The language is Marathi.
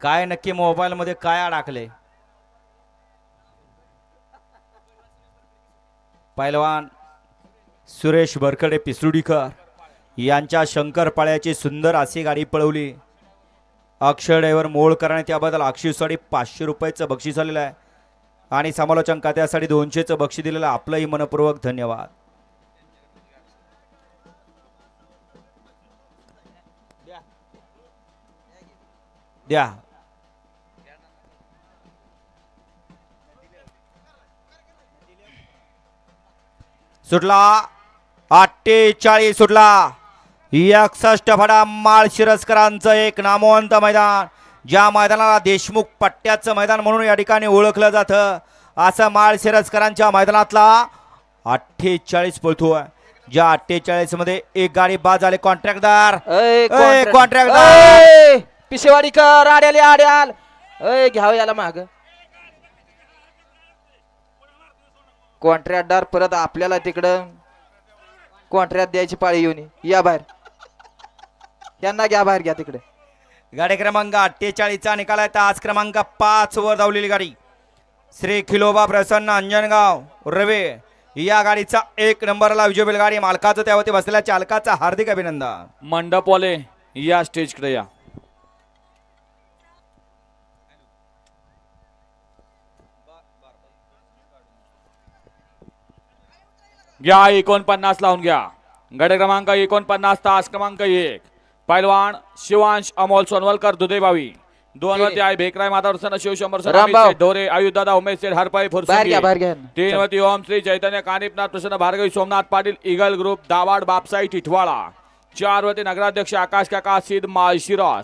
काय नक्की मोबाईल मध्ये काय अडकले? पैलवान सुरेश बरकडे पिसुडीकर यांच्या शंकरपाळ्याची सुंदर अशी गाडी पळवली. अक्षय ड्रायव्हर मोळकरांनी त्याबद्दल अक्षयसाठी 500 रुपयाचं बक्षीस आलेलं आहे आणि समालोचन खात्यासाठी 200चं बक्षीस दिलेलं. आपलंही मनपूर्वक धन्यवाद. द्या सुटला 48 सुटला. 61 फडा माळशिरसकरांचं एक नामवंत मैदान, ज्या मैदानाला देशमुख पट्ट्याचं मैदान म्हणून या ठिकाणी ओळखलं जातं, असं माळशिरसकरांच्या मैदानातला 48 पळतोय. ज्या 48 मध्ये एक गाडी बाद झाली. कॉन्ट्रॅक्टदार पिशेवाडीकर आड्याले आड्याल घ्याव याला माग. कॉन्ट्रॅक्टदार परत आपल्याला तिकडं कॉन्ट्रॅक्ट द्यायची पाळी येऊन या बाहेर. यांना घ्या बाहेर, घ्या तिकडे. गाडी क्रमांक 48चा निकाल आहे. तास क्रमांक 5 वर धावलेली गाडी श्री खिलोबा प्रसन्न अंजनगाव रवे या गाडीचा 1 नंबरला विजय बैलगाडी मालकाचं त्यावरती बसलेल्या चालकाचा हार्दिक अभिनंदन. मंडपवाले या स्टेजकडे या. घ्या 49 लावून घ्या. गड क्रमांक 49 तास क्रमांक 1 पैलवान शिवांश अमोल सोनवलकर दुधेबावी 2 वरती आहे भेकराय मातावरसन शिवशंभर ढोरे आयुधदादा उमेश सेठ हरपाई फुरसंगी 3 वरती ओम श्री चैतन्य कानिपनाथ प्रसन्न भार्गवी सोमनाथ पाटील ईगल ग्रुप दावाड बापसाई टिटवाळा 4 वरती नगराध्यक्ष आकाश काका सिद्ध माळशिरस